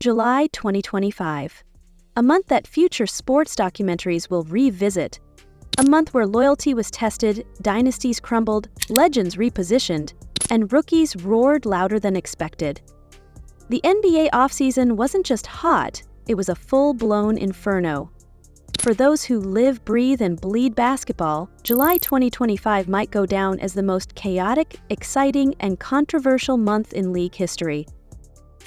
July 2025. A month that future sports documentaries will revisit. A month where loyalty was tested, dynasties crumbled, legends repositioned, and rookies roared louder than expected. The NBA offseason wasn't just hot, it was a full-blown inferno. For those who live, breathe, and bleed basketball, July 2025 might go down as the most chaotic, exciting, and controversial month in league history.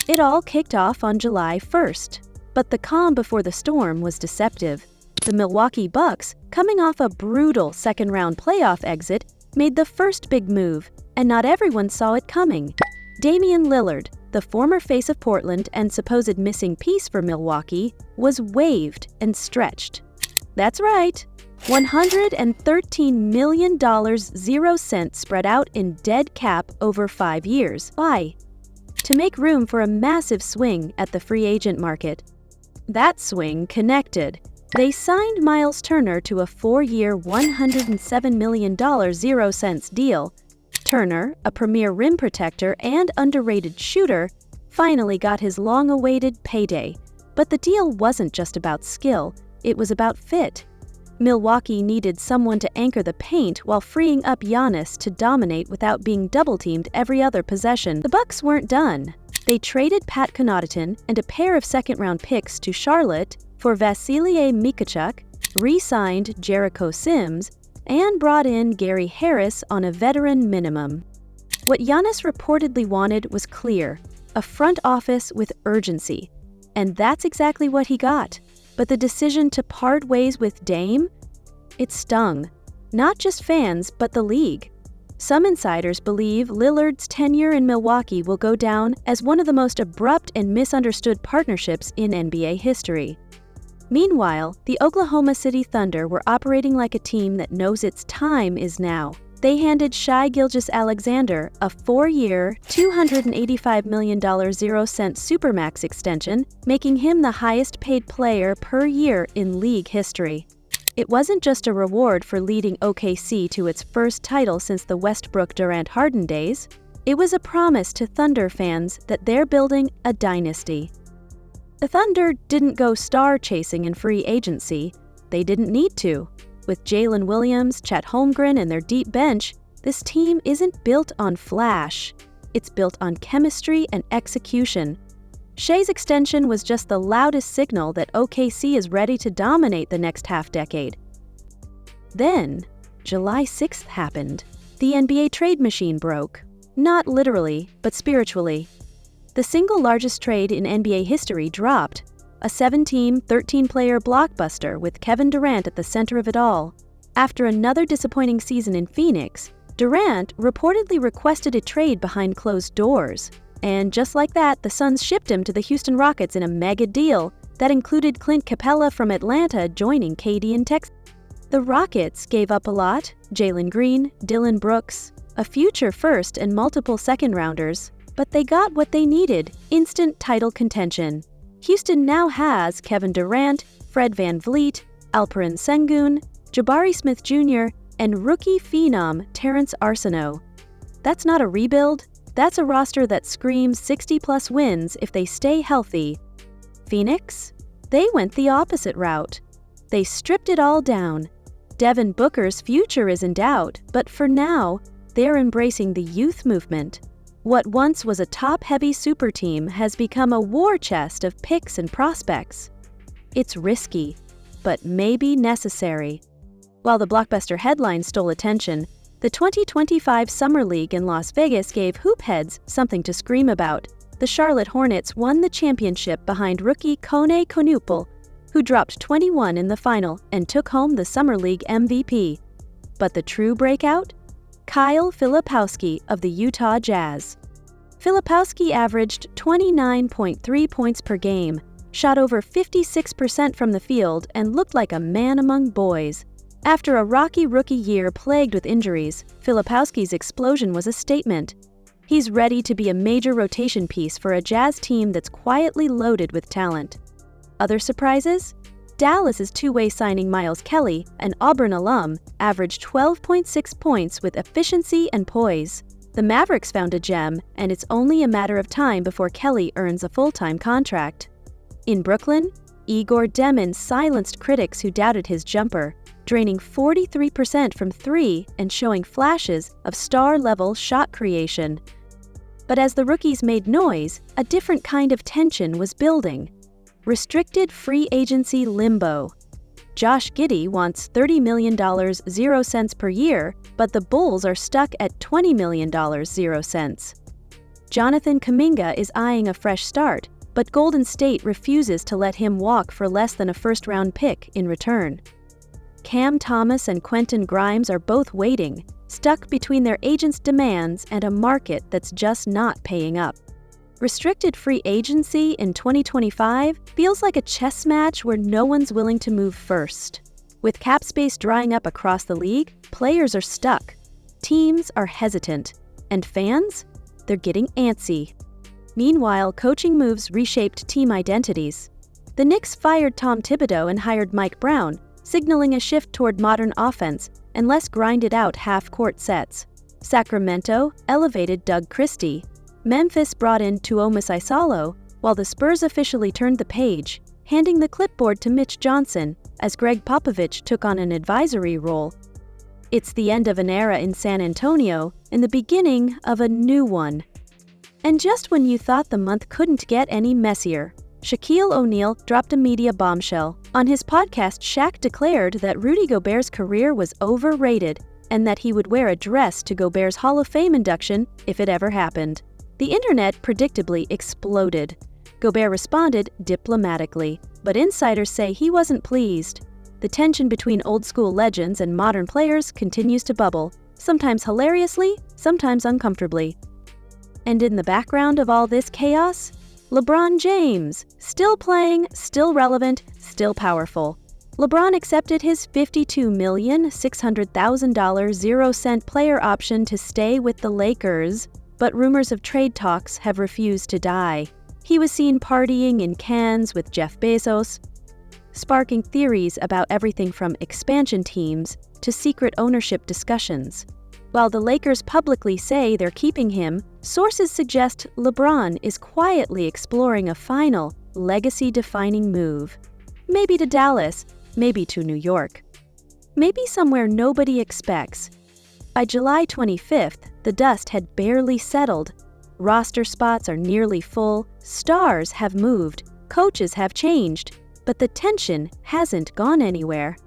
It all kicked off on July 1st, but the calm before the storm was deceptive. The Milwaukee Bucks, coming off a brutal second-round playoff exit, made the first big move, and not everyone saw it coming. Damian Lillard, the former face of Portland and supposed missing piece for Milwaukee, was waived and stretched. That's right, $113 million 0 cents spread out in dead cap over 5 years. Why? To make room for a massive swing at the free agent market. That swing connected. They signed Miles Turner to a 4-year, $107 million 0 cents deal. Turner, a premier rim protector and underrated shooter, finally got his long-awaited payday. But the deal wasn't just about skill, it was about fit. Milwaukee needed someone to anchor the paint while freeing up Giannis to dominate without being double-teamed every other possession. The Bucks weren't done. They traded Pat Connaughton and a pair of second-round picks to Charlotte for Vasilije Micić, re-signed Jericho Sims, and brought in Gary Harris on a veteran minimum. What Giannis reportedly wanted was clear, a front office with urgency. And that's exactly what he got. But the decision to part ways with Dame? It stung. Not just fans, but the league. Some insiders believe Lillard's tenure in Milwaukee will go down as one of the most abrupt and misunderstood partnerships in NBA history. Meanwhile, the Oklahoma City Thunder were operating like a team that knows its time is now. They handed Shai Gilgeous-Alexander a 4-year, $285 million 0 cent Supermax extension, making him the highest-paid player per year in league history. It wasn't just a reward for leading OKC to its first title since the Westbrook-Durant-Harden days. It was a promise to Thunder fans that they're building a dynasty. The Thunder didn't go star-chasing in free agency. They didn't need to. With Jalen Williams, Chet Holmgren, and their deep bench, this team isn't built on flash. It's built on chemistry and execution. Shai's extension was just the loudest signal that OKC is ready to dominate the next half-decade. Then, July 6th happened. The NBA trade machine broke. Not literally, but spiritually. The single largest trade in NBA history dropped. A 7-team, 13-player blockbuster with Kevin Durant at the center of it all. After another disappointing season in Phoenix, Durant reportedly requested a trade behind closed doors. And just like that, the Suns shipped him to the Houston Rockets in a mega deal that included Clint Capella from Atlanta joining KD in Texas. The Rockets gave up a lot: Jalen Green, Dillon Brooks, a future first and multiple second-rounders. But they got what they needed: instant title contention. Houston now has Kevin Durant, Fred VanVleet, Alperen Sengun, Jabari Smith Jr., and rookie phenom Terrence Arsenault. That's not a rebuild, that's a roster that screams 60-plus wins if they stay healthy. Phoenix? They went the opposite route. They stripped it all down. Devin Booker's future is in doubt, but for now, they're embracing the youth movement. What once was a top-heavy super team has become a war chest of picks and prospects. It's risky, but maybe necessary. While the Blockbuster headline stole attention, the 2025 Summer League in Las Vegas gave hoopheads something to scream about. The Charlotte Hornets won the championship behind rookie Kone Konupel, who dropped 21 in the final and took home the Summer League MVP. But the true breakout? Kyle Filipowski of the Utah Jazz. Filipowski averaged 29.3 points per game, shot over 56% from the field, and looked like a man among boys. After a rocky rookie year plagued with injuries, Filipowski's explosion was a statement. He's ready to be a major rotation piece for a Jazz team that's quietly loaded with talent. Other surprises? Dallas's two-way signing Miles Kelly, an Auburn alum, averaged 12.6 points with efficiency and poise. The Mavericks found a gem, and it's only a matter of time before Kelly earns a full-time contract. In Brooklyn, Igor Demin silenced critics who doubted his jumper, draining 43% from three and showing flashes of star-level shot creation. But as the rookies made noise, a different kind of tension was building. Restricted free agency limbo. Josh Giddey wants $30 million 0 cents per year, but the Bulls are stuck at $20 million 0 cents. Jonathan Kuminga is eyeing a fresh start, but Golden State refuses to let him walk for less than a first-round pick in return. Cam Thomas and Quentin Grimes are both waiting, stuck between their agents' demands and a market that's just not paying up. Restricted free agency in 2025 feels like a chess match where no one's willing to move first. With cap space drying up across the league, players are stuck, teams are hesitant, and fans? They're getting antsy. Meanwhile, coaching moves reshaped team identities. The Knicks fired Tom Thibodeau and hired Mike Brown, signaling a shift toward modern offense and less grinded-out half-court sets. Sacramento elevated Doug Christie. Memphis brought in Tuomo Isalo, while the Spurs officially turned the page, handing the clipboard to Mitch Johnson as Greg Popovich took on an advisory role. It's the end of an era in San Antonio and the beginning of a new one. And just when you thought the month couldn't get any messier, Shaquille O'Neal dropped a media bombshell. On his podcast, Shaq declared that Rudy Gobert's career was overrated and that he would wear a dress to Gobert's Hall of Fame induction if it ever happened. The internet predictably exploded. Gobert responded diplomatically, but insiders say he wasn't pleased. The tension between old-school legends and modern players continues to bubble, sometimes hilariously, sometimes uncomfortably. And in the background of all this chaos, LeBron James, still playing, still relevant, still powerful. LeBron accepted his $52,600,000 0-cent player option to stay with the Lakers, but rumors of trade talks have refused to die. He was seen partying in Cannes with Jeff Bezos, sparking theories about everything from expansion teams to secret ownership discussions. While the Lakers publicly say they're keeping him, sources suggest LeBron is quietly exploring a final, legacy-defining move. Maybe to Dallas, maybe to New York. Maybe somewhere nobody expects. By July 25th, the dust had barely settled. Roster spots are nearly full, stars have moved, coaches have changed, but the tension hasn't gone anywhere.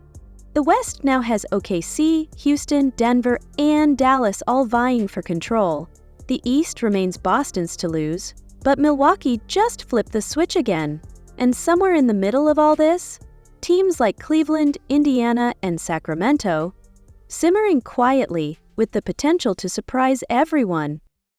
The West now has OKC, Houston, Denver, and Dallas all vying for control. The East remains Boston's to lose, but Milwaukee just flipped the switch again. And somewhere in the middle of all this, teams like Cleveland, Indiana, and Sacramento, simmering quietly with the potential to surprise everyone.